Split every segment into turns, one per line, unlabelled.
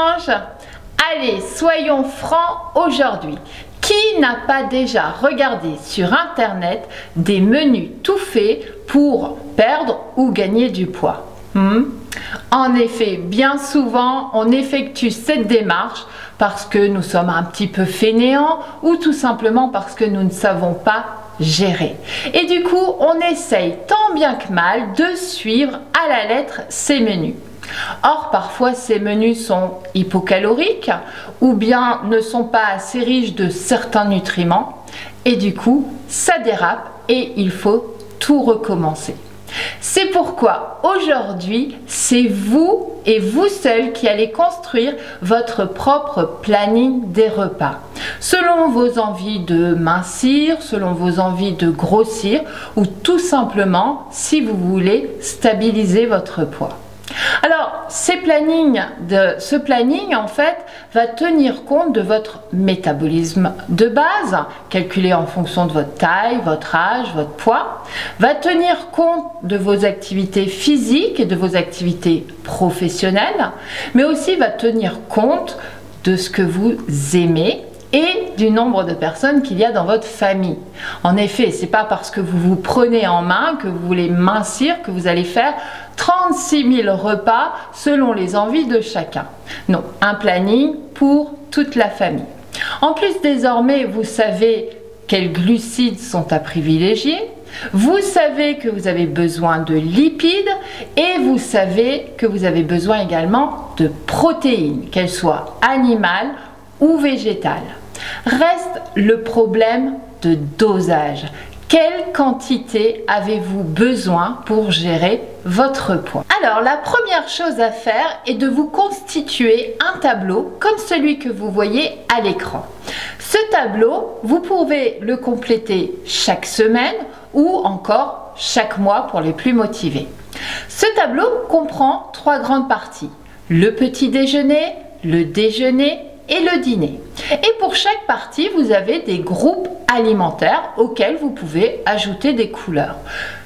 anges! Allez, soyons francs aujourd'hui. Qui n'a pas déjà regardé sur internet des menus tout faits pour perdre ou gagner du poids? En effet, bien souvent, on effectue cette démarche parce que nous sommes un petit peu fainéants ou tout simplement parce que nous ne savons pas gérer. Et du coup, on essaye tant bien que mal de suivre à la lettre ces menus. Or, parfois, ces menus sont hypocaloriques ou bien ne sont pas assez riches de certains nutriments et du coup, ça dérape et il faut tout recommencer. C'est pourquoi aujourd'hui, c'est vous et vous seul qui allez construire votre propre planning des repas. Selon vos envies de mincir, selon vos envies de grossir ou tout simplement si vous voulez stabiliser votre poids. Alors, ce planning en fait va tenir compte de votre métabolisme de base, calculé en fonction de votre taille, votre âge, votre poids, va tenir compte de vos activités physiques et de vos activités professionnelles, mais aussi va tenir compte de ce que vous aimez et du nombre de personnes qu'il y a dans votre famille. En effet, c'est pas parce que vous vous prenez en main, que vous voulez mincir, que vous allez faire 36 000 repas selon les envies de chacun. Non, un planning pour toute la famille. En plus, désormais, vous savez quels glucides sont à privilégier, vous savez que vous avez besoin de lipides et vous savez que vous avez besoin également de protéines, qu'elles soient animales ou végétales. Reste le problème de dosage. Quelle quantité avez-vous besoin pour gérer votre poids? Alors, la première chose à faire est de vous constituer un tableau comme celui que vous voyez à l'écran. Ce tableau, vous pouvez le compléter chaque semaine ou encore chaque mois pour les plus motivés. Ce tableau comprend 3 grandes parties: le petit déjeuner, le déjeuner et le dîner. Et pour chaque partie, vous avez des groupes alimentaires auxquels vous pouvez ajouter des couleurs.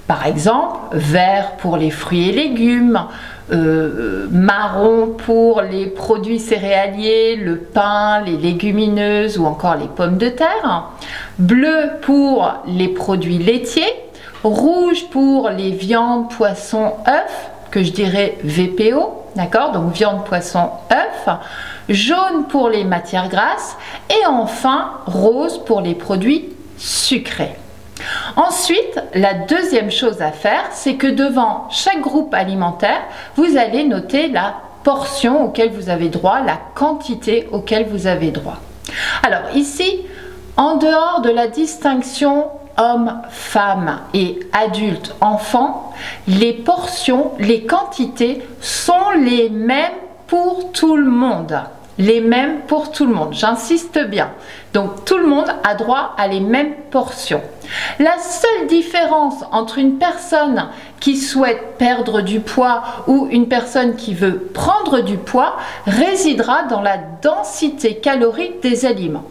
Par exemple, vert pour les fruits et légumes, marron pour les produits céréaliers, le pain, les légumineuses ou encore les pommes de terre, bleu pour les produits laitiers, rouge pour les viandes, poissons, œufs, que je dirais VPO, d'accord, donc viande, poisson, œufs, jaune pour les matières grasses et enfin rose pour les produits sucrés. Ensuite, la deuxième chose à faire, c'est que devant chaque groupe alimentaire, vous allez noter la portion auquel vous avez droit, la quantité auquel vous avez droit. Alors ici, en dehors de la distinction hommes, femmes et adultes, enfants, les portions, les quantités sont les mêmes pour tout le monde. Les mêmes pour tout le monde, j'insiste bien. Donc tout le monde a droit à les mêmes portions. La seule différence entre une personne qui souhaite perdre du poids ou une personne qui veut prendre du poids résidera dans la densité calorique des aliments.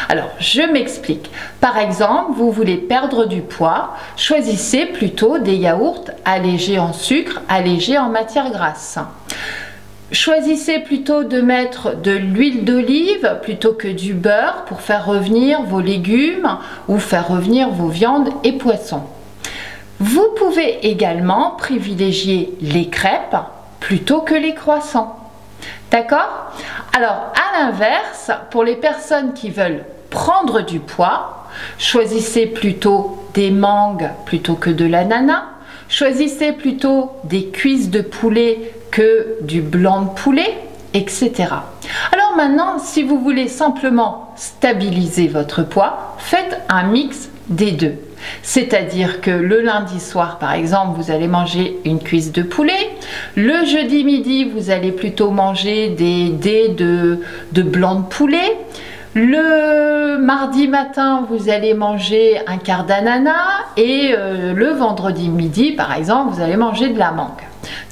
Alors, je m'explique. Par exemple, vous voulez perdre du poids, choisissez plutôt des yaourts allégés en sucre, allégés en matière grasse. Choisissez plutôt de mettre de l'huile d'olive plutôt que du beurre pour faire revenir vos légumes ou faire revenir vos viandes et poissons. Vous pouvez également privilégier les crêpes plutôt que les croissants. D'accord? Alors, à l'inverse, pour les personnes qui veulent prendre du poids, choisissez plutôt des mangues plutôt que de l'ananas. Choisissez plutôt des cuisses de poulet que du blanc de poulet, etc. Alors maintenant, si vous voulez simplement stabiliser votre poids, faites un mix des deux. C'est-à-dire que le lundi soir, par exemple, vous allez manger une cuisse de poulet. Le jeudi midi, vous allez plutôt manger des dés de blanc de poulet. Le mardi matin, vous allez manger un quart d'ananas et le vendredi midi, par exemple, vous allez manger de la mangue.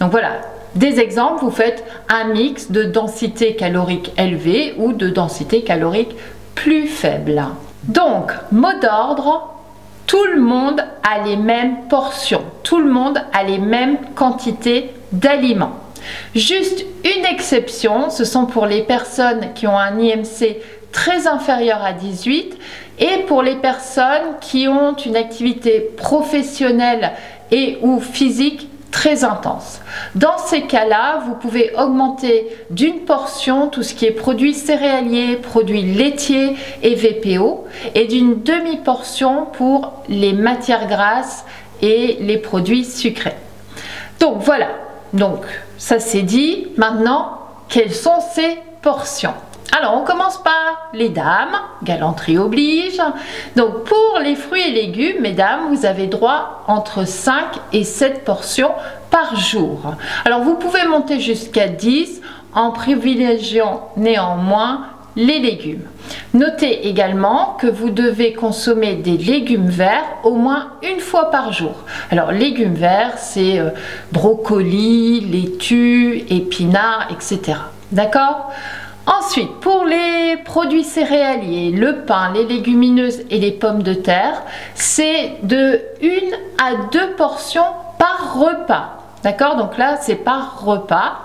Donc voilà, des exemples, vous faites un mix de densité calorique élevée ou de densité calorique plus faible. Donc, mot d'ordre, tout le monde a les mêmes portions, tout le monde a les mêmes quantités d'aliments. Juste une exception, ce sont pour les personnes qui ont un IMC très inférieur à 18 et pour les personnes qui ont une activité professionnelle et ou physique très intense. Dans ces cas-là, vous pouvez augmenter d'une portion tout ce qui est produits céréaliers, produits laitiers et VPO et d'une demi-portion pour les matières grasses et les produits sucrés. Donc voilà, donc ça c'est dit. Maintenant, quelles sont ces portions? Alors, on commence par les dames, galanterie oblige. Donc, pour les fruits et légumes, mesdames, vous avez droit entre 5 et 7 portions par jour. Alors, vous pouvez monter jusqu'à 10 en privilégiant néanmoins les légumes. Notez également que vous devez consommer des légumes verts au moins une fois par jour. Alors, légumes verts, c'est brocoli, laitue, épinards, etc. D'accord ? Ensuite, pour les produits céréaliers, le pain, les légumineuses et les pommes de terre, c'est de 1 à 2 portions par repas. D'accord? Donc là, c'est par repas.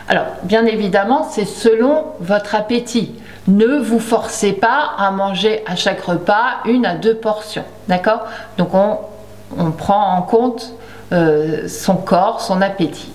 Alors, bien évidemment, c'est selon votre appétit. Ne vous forcez pas à manger à chaque repas 1 à 2 portions. D'accord? Donc, on prend en compte son corps, son appétit.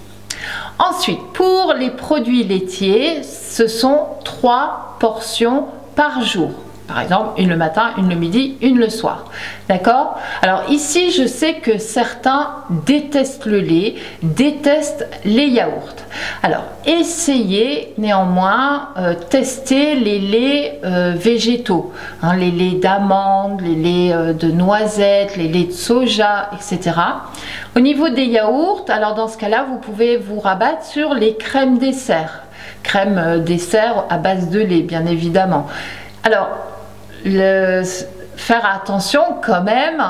Ensuite, pour les produits laitiers, ce sont 3 portions par jour. Par exemple, une le matin, une le midi, une le soir. D'accord? Alors ici, je sais que certains détestent le lait, détestent les yaourts. Alors, essayez néanmoins, tester les laits végétaux. Hein, les laits d'amandes, les laits de noisettes, les laits de soja, etc. Au niveau des yaourts, alors dans ce cas-là, vous pouvez vous rabattre sur les crèmes dessert. Crème dessert à base de lait, bien évidemment. Alors, faire attention quand même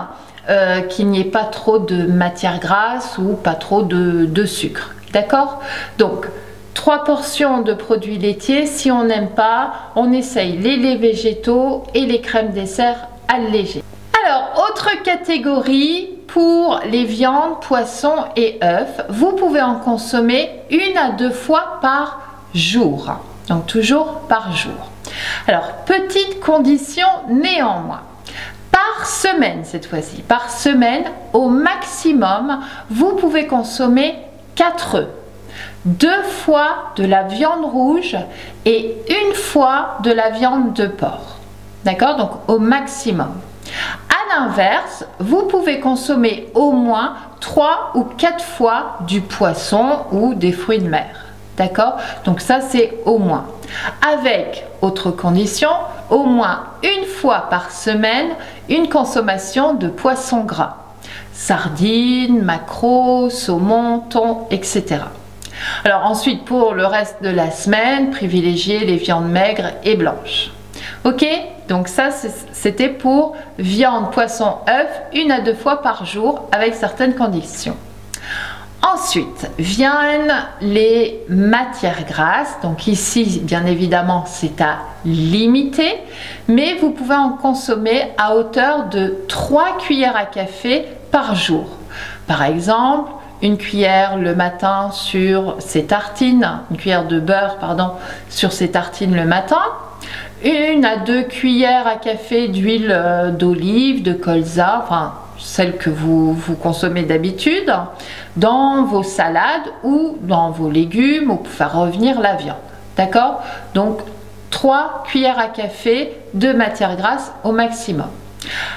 qu'il n'y ait pas trop de matière grasse ou pas trop de sucre. D'accord? Donc, 3 portions de produits laitiers. Si on n'aime pas, on essaye les laits végétaux et les crèmes dessert allégées. Alors, autre catégorie, pour les viandes, poissons et œufs, vous pouvez en consommer 1 à 2 fois par jour. Donc, toujours par jour. Alors, petite condition néanmoins. Par semaine, cette fois-ci, par semaine, au maximum, vous pouvez consommer 4 œufs. 2 fois de la viande rouge et 1 fois de la viande de porc. D'accord? Donc, au maximum. À l'inverse, vous pouvez consommer au moins 3 ou 4 fois du poisson ou des fruits de mer. D'accord? Donc ça, c'est au moins. Avec, autre condition, au moins 1 fois par semaine, une consommation de poissons gras. Sardines, maquereaux, saumon, thon, etc. Alors ensuite, pour le reste de la semaine, privilégiez les viandes maigres et blanches. Ok? Donc ça, c'était pour viande, poisson, œufs, 1 à 2 fois par jour avec certaines conditions. Ensuite viennent les matières grasses. Donc ici, bien évidemment, c'est à limiter, mais vous pouvez en consommer à hauteur de 3 cuillères à café par jour. Par exemple, une cuillère le matin sur ses tartines, une cuillère de beurre, pardon, sur ses tartines le matin. 1 à 2 cuillères à café d'huile d'olive, de colza, enfin celle que vous consommez d'habitude, dans vos salades ou dans vos légumes ou pour faire revenir la viande. D'accord? Donc 3 cuillères à café de matière grasse au maximum.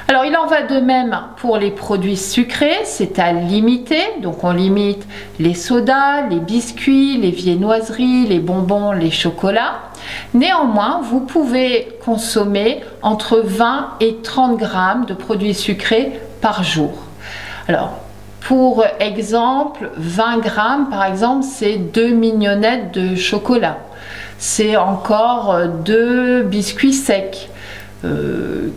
Alors il en va de même pour les produits sucrés, c'est à limiter, donc on limite les sodas, les biscuits, les viennoiseries, les bonbons, les chocolats. Néanmoins, vous pouvez consommer entre 20 et 30 grammes de produits sucrés par jour. Alors, pour exemple, 20 grammes, par exemple, c'est 2 mignonnettes de chocolat. C'est encore 2 biscuits secs. Une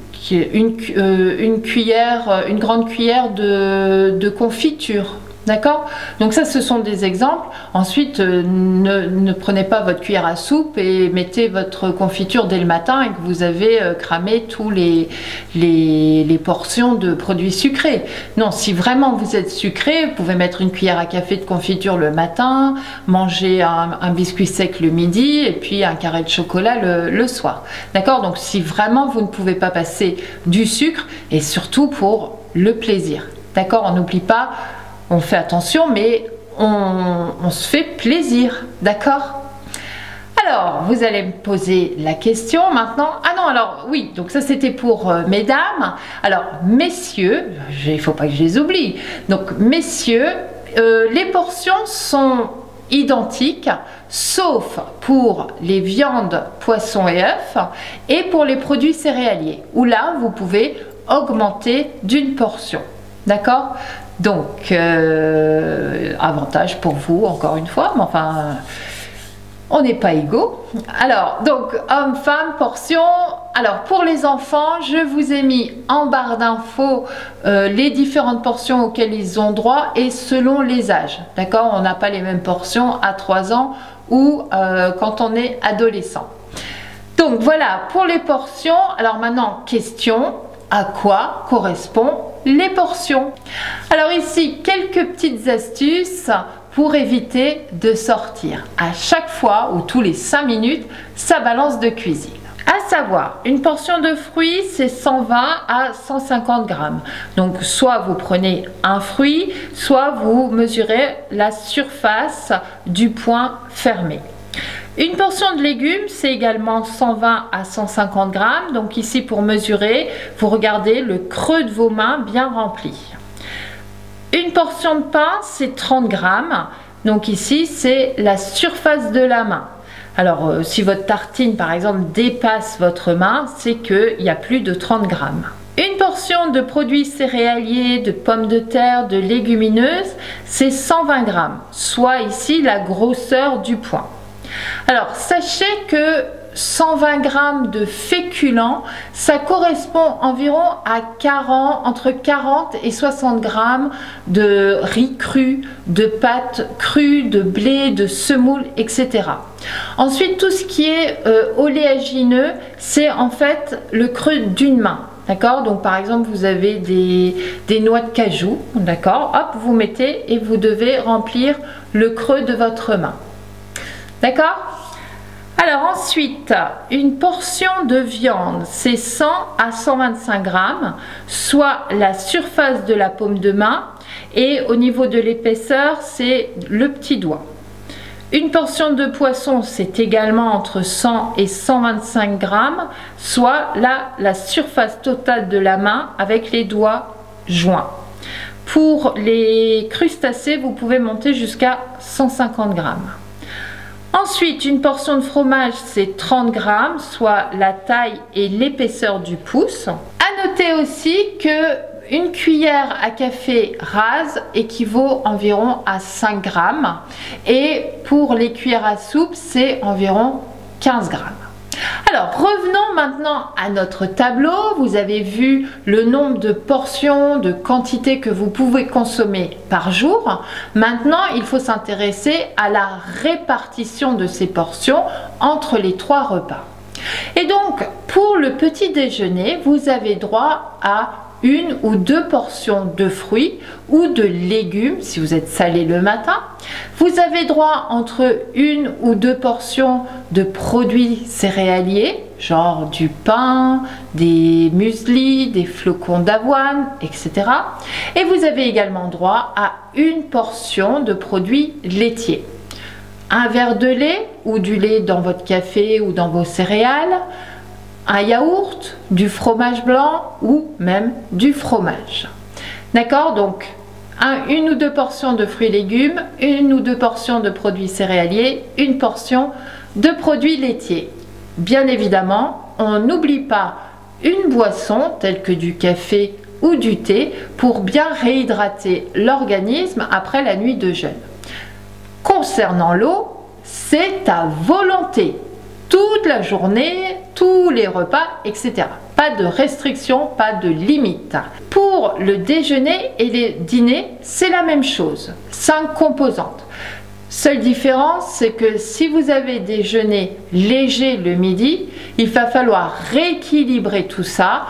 grande cuillère de confiture, D'accord? Donc ça, ce sont des exemples. Ensuite, ne prenez pas votre cuillère à soupe et mettez votre confiture dès le matin et que vous avez cramé tous les portions de produits sucrés. Non, si vraiment vous êtes sucré, vous pouvez mettre une cuillère à café de confiture le matin, manger un biscuit sec le midi et puis un carré de chocolat le soir. D'accord? Donc si vraiment vous ne pouvez pas passer du sucre, et surtout pour le plaisir. D'accord? On n'oublie pas, on fait attention, mais on se fait plaisir, d'accord? Alors, vous allez me poser la question maintenant. Ah non, alors oui, donc ça c'était pour mesdames. Alors, messieurs, il ne faut pas que je les oublie. Donc, messieurs, les portions sont identiques, sauf pour les viandes, poissons et œufs, et pour les produits céréaliers, où là, vous pouvez augmenter d'une portion. D'accord? Donc, avantage pour vous, encore une fois, mais enfin, on n'est pas égaux. Alors, donc, hommes, femmes, portions. Alors, pour les enfants, je vous ai mis en barre d'infos les différentes portions auxquelles ils ont droit et selon les âges. D'accord? On n'a pas les mêmes portions à 3 ans ou quand on est adolescent. Donc, voilà pour les portions. Alors maintenant, question. À quoi correspondent les portions? Alors ici, quelques petites astuces pour éviter de sortir à chaque fois ou tous les 5 minutes sa balance de cuisine. À savoir, une portion de fruits, c'est 120 à 150 grammes. Donc, soit vous prenez un fruit, soit vous mesurez la surface du point fermé. Une portion de légumes, c'est également 120 à 150 grammes. Donc ici, pour mesurer, vous regardez le creux de vos mains bien rempli. Une portion de pain, c'est 30 grammes. Donc ici, c'est la surface de la main. Alors, si votre tartine, par exemple, dépasse votre main, c'est qu'il y a plus de 30 grammes. Une portion de produits céréaliers, de pommes de terre, de légumineuses, c'est 120 grammes, soit ici la grosseur du poing. Alors, sachez que 120 grammes de féculents, ça correspond environ à entre 40 et 60 grammes de riz cru, de pâtes crues, de blé, de semoule, etc. Ensuite, tout ce qui est oléagineux, c'est en fait le creux d'une main. D'accord? Donc par exemple, vous avez des noix de cajou, d'accord? Hop, vous mettez et vous devez remplir le creux de votre main. D'accord? Alors ensuite, une portion de viande, c'est 100 à 125 grammes, soit la surface de la paume de main, et au niveau de l'épaisseur, c'est le petit doigt. Une portion de poisson, c'est également entre 100 et 125 grammes, soit la surface totale de la main avec les doigts joints. Pour les crustacés, vous pouvez monter jusqu'à 150 grammes. Ensuite, une portion de fromage, c'est 30 grammes, soit la taille et l'épaisseur du pouce. À noter aussi que une cuillère à café rase équivaut environ à 5 grammes. Et pour les cuillères à soupe, c'est environ 15 grammes. Alors, revenons maintenant à notre tableau. Vous avez vu le nombre de portions, de quantités que vous pouvez consommer par jour. Maintenant, il faut s'intéresser à la répartition de ces portions entre les 3 repas. Et donc, pour le petit déjeuner, vous avez droit à 1 ou 2 portions de fruits ou de légumes si vous êtes salé le matin. Vous avez droit entre 1 ou 2 portions de produits céréaliers, genre du pain, des mueslis, des flocons d'avoine, etc. Et vous avez également droit à 1 portion de produits laitiers. Un verre de lait ou du lait dans votre café ou dans vos céréales, un yaourt, du fromage blanc ou même du fromage. D'accord? Donc, 1 ou 2 portions de fruits et légumes, 1 ou 2 portions de produits céréaliers, 1 portion de produits laitiers. Bien évidemment, on n'oublie pas une boisson telle que du café ou du thé pour bien réhydrater l'organisme après la nuit de jeûne. Concernant l'eau, c'est à volonté. Toute la journée, tous les repas, etc. Pas Pas de restriction, pas de limite. Pour le déjeuner et le dîner, c'est la même chose. 5 composantes. Seule différence, c'est que si vous avez déjeuné léger le midi, il va falloir rééquilibrer tout ça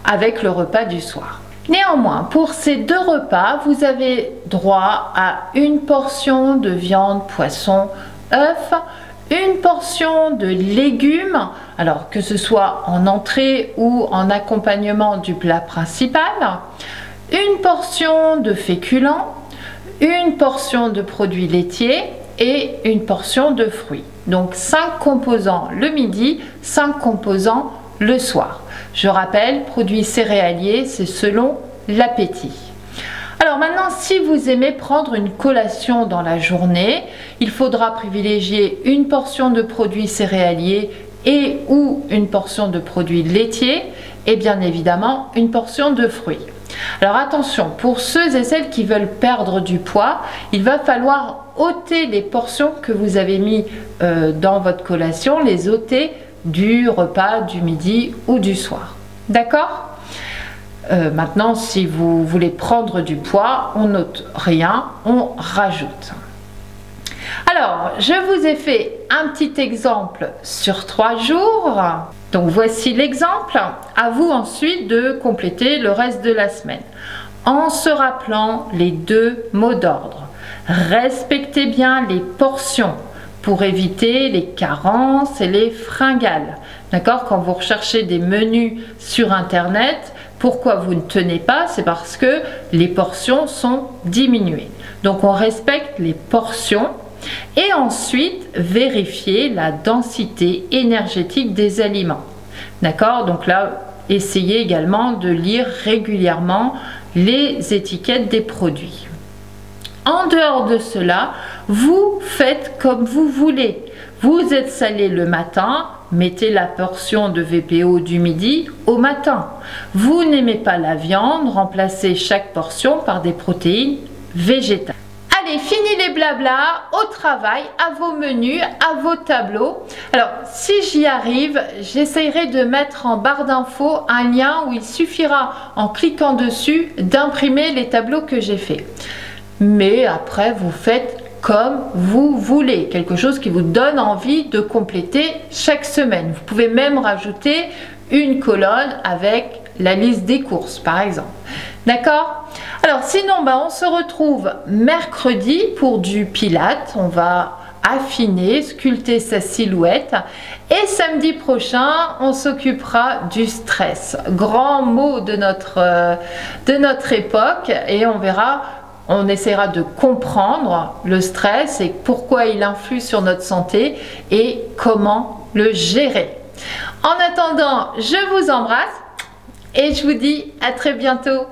avec le repas du soir. Néanmoins, pour ces 2 repas, vous avez droit à une portion de viande, poisson, œuf, une portion de légumes, alors que ce soit en entrée ou en accompagnement du plat principal, une portion de féculents, une portion de produits laitiers et une portion de fruits. Donc 5 composants le midi, 5 composants le soir. Je rappelle, produits céréaliers, c'est selon l'appétit. Alors maintenant, si vous aimez prendre une collation dans la journée, il faudra privilégier une portion de produits céréaliers et ou une portion de produits laitiers et bien évidemment une portion de fruits. Alors attention, pour ceux et celles qui veulent perdre du poids, il va falloir ôter les portions que vous avez mis dans votre collation, les ôter du repas du midi ou du soir. D'accord ? Maintenant, si vous voulez prendre du poids, on n'ôte rien, on rajoute. Alors, je vous ai fait un petit exemple sur 3 jours. Donc voici l'exemple. À vous ensuite de compléter le reste de la semaine en se rappelant les 2 mots d'ordre. Respectez bien les portions pour éviter les carences et les fringales. D'accord? Quand vous recherchez des menus sur internet, pourquoi vous ne tenez pas? C'est parce que les portions sont diminuées. Donc on respecte les portions et ensuite vérifier la densité énergétique des aliments. D'accord? Donc là, essayez également de lire régulièrement les étiquettes des produits. En dehors de cela, vous faites comme vous voulez. Vous êtes salé le matin, mettez la portion de VPO du midi au matin. Vous n'aimez pas la viande, remplacez chaque portion par des protéines végétales. Allez, fini les blablas, au travail, à vos menus, à vos tableaux. Alors, si j'y arrive, j'essaierai de mettre en barre d'infos un lien où il suffira, en cliquant dessus, d'imprimer les tableaux que j'ai faits. Mais après, vous faites comme vous voulez, quelque chose qui vous donne envie de compléter chaque semaine. Vous pouvez même rajouter une colonne avec la liste des courses, par exemple. D'accord? Alors sinon, on se retrouve mercredi pour du Pilates. On va affiner, sculpter sa silhouette. Et samedi prochain, on s'occupera du stress. Grand mot de notre époque. Et on verra, on essaiera de comprendre le stress et pourquoi il influe sur notre santé et comment le gérer. En attendant, je vous embrasse et je vous dis à très bientôt.